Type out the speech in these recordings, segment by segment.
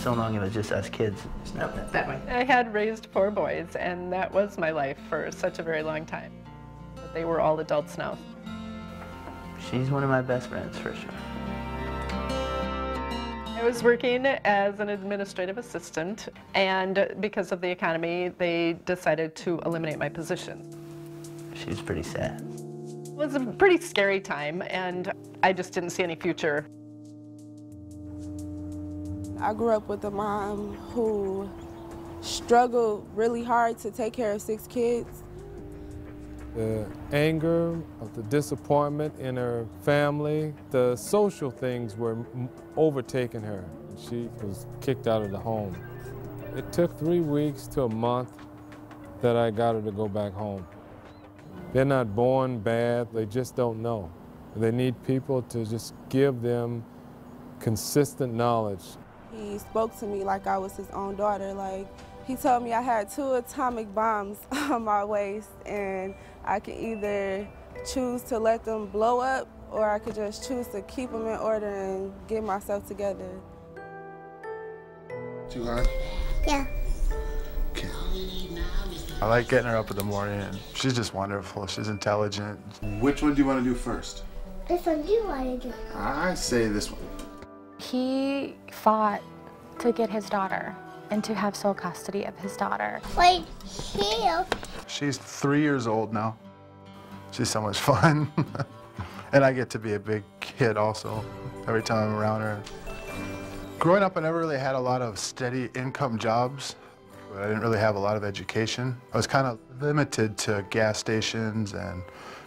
so long it was just us kids. No, that way. I had raised 4 boys, and that was my life for such a very long time. But they were all adults now. She's one of my best friends, for sure. I was working as an administrative assistant, and because of the economy, they decided to eliminate my position. She was pretty sad. It was a pretty scary time, and I just didn't see any future. I grew up with a mom who struggled really hard to take care of 6 kids. The anger, of the disappointment in her family, the social things were overtaking her. She was kicked out of the home. It took 3 weeks to a month that I got her to go back home. They're not born bad, they just don't know. They need people to just give them consistent knowledge. He spoke to me like I was his own daughter. Like, he told me I had 2 atomic bombs on my waist, and I could either choose to let them blow up, or I could just choose to keep them in order and get myself together. Too hard? Yeah. Okay. I like getting her up in the morning, and she's just wonderful. She's intelligent. Which one do you want to do first? This one do you want to do? I say this one. He fought to get his daughter and to have sole custody of his daughter. Wait, here. She's 3 years old now. She's so much fun. And I get to be a big kid also every time I'm around her. Growing up, I never really had a lot of steady income jobs. I didn't really have a lot of education. I was kind of limited to gas stations and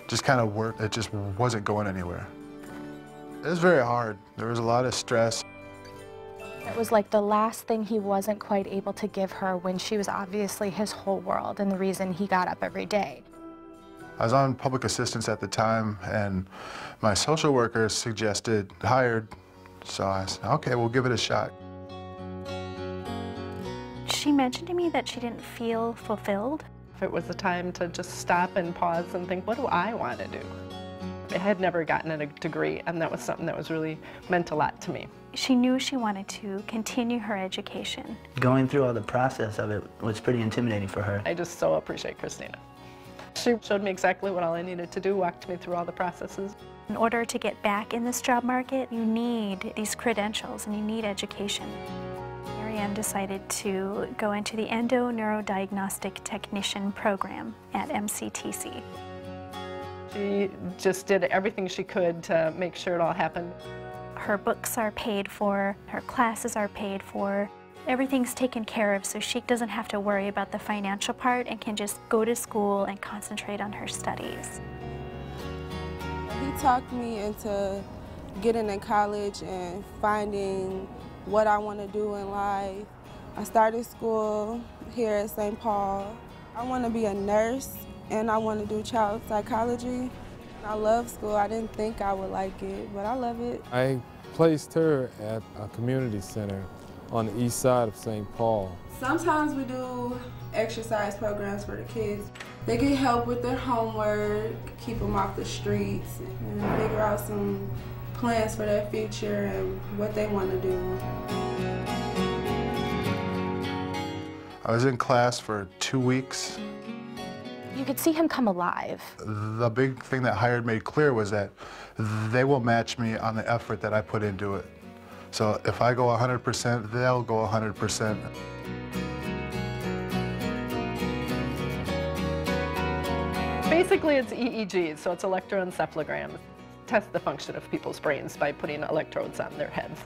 just kind of work that just wasn't going anywhere. It was very hard. There was a lot of stress. It was like the last thing he wasn't quite able to give her when she was obviously his whole world and the reason he got up every day. I was on public assistance at the time, and my social worker suggested hired, so I said, okay, we'll give it a shot. She mentioned to me that she didn't feel fulfilled. It was a time to just stop and pause and think, what do I want to do? I had never gotten a degree, and that was something that was really meant a lot to me. She knew she wanted to continue her education. Going through all the process of it was pretty intimidating for her. I just so appreciate Christina. She showed me exactly what all I needed to do, walked me through all the processes. In order to get back in this job market, you need these credentials and you need education. Marianne decided to go into the Endo-Neurodiagnostic Technician program at MCTC. She just did everything she could to make sure it all happened. Her books are paid for, her classes are paid for, everything's taken care of so she doesn't have to worry about the financial part and can just go to school and concentrate on her studies. He talked me into getting in college and finding what I want to do in life. I started school here at St. Paul. I want to be a nurse and I want to do child psychology. I love school. I didn't think I would like it, but I love it. I placed her at a community center on the east side of St. Paul. Sometimes we do exercise programs for the kids. They get help with their homework, keep them off the streets, and figure out some plans for their future and what they want to do. I was in class for 2 weeks. You could see him come alive. The big thing that Hired made clear was that they will match me on the effort that I put into it. So if I go 100%, they'll go 100%. Basically, it's EEGs, so it's electroencephalograms. Test the function of people's brains by putting electrodes on their heads.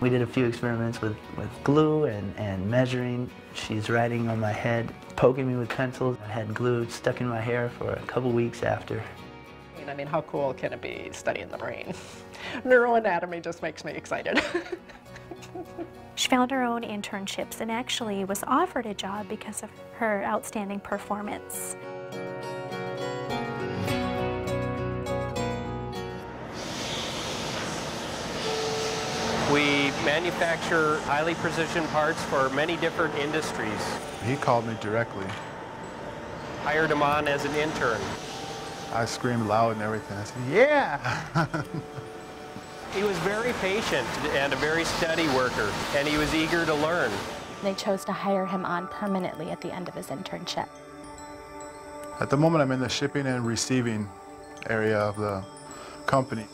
We did a few experiments with glue and measuring. She's writing on my head, poking me with pencils. I had glue stuck in my hair for a couple weeks after. I mean, how cool can it be studying the brain? Neuroanatomy just makes me excited. She found her own internships and actually was offered a job because of her outstanding performance. We manufacture highly precision parts for many different industries. He called me directly. Hired him on as an intern. I screamed loud and everything. I said, yeah! He was very patient and a very steady worker, and he was eager to learn. They chose to hire him on permanently at the end of his internship. At the moment, I'm in the shipping and receiving area of the company.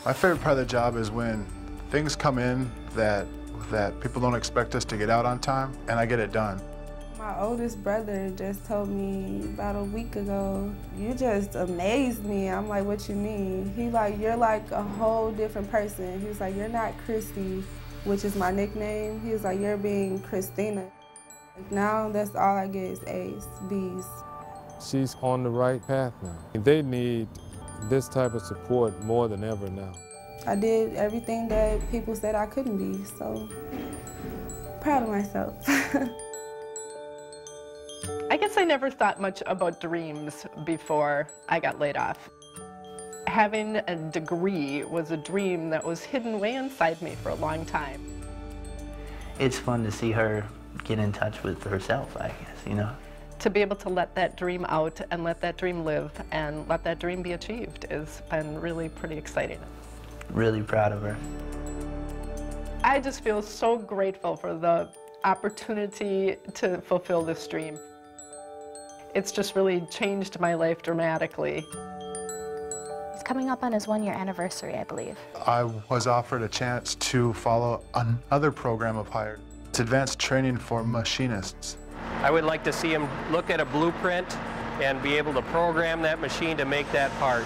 My favorite part of the job is when things come in that people don't expect us to get out on time, and I get it done. My oldest brother just told me about a week ago, "You just amazed me." I'm like, "What you mean?" He like, "You're like a whole different person." He was like, "You're not Christy," which is my nickname. He was like, "You're being Christina." Like, now that's all I get is A's, B's. She's on the right path now. They need this type of support more than ever now. I did everything that people said I couldn't be, so proud of myself. I guess I never thought much about dreams before I got laid off. Having a degree was a dream that was hidden way inside me for a long time. It's fun to see her get in touch with herself, I guess, you know? To be able to let that dream out and let that dream live and let that dream be achieved has been really pretty exciting. Really proud of her. I just feel so grateful for the opportunity to fulfill this dream. It's just really changed my life dramatically. He's coming up on his 1-year anniversary, I believe. I was offered a chance to follow another program of hire. It's advanced training for machinists. I would like to see him look at a blueprint and be able to program that machine to make that part.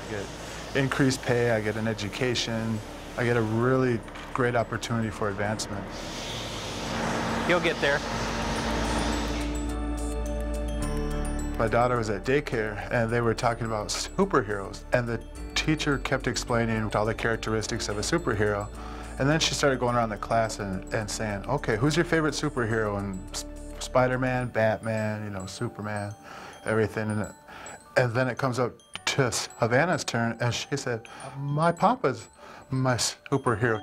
I get increased pay, I get an education, I get a really great opportunity for advancement. He'll get there. My daughter was at daycare and they were talking about superheroes, and the teacher kept explaining all the characteristics of a superhero, and then she started going around the class and saying, "Okay, who's your favorite superhero?" And Spider-Man, Batman, you know, Superman, everything. And then it comes up to Havana's turn and she said, "My papa's my superhero."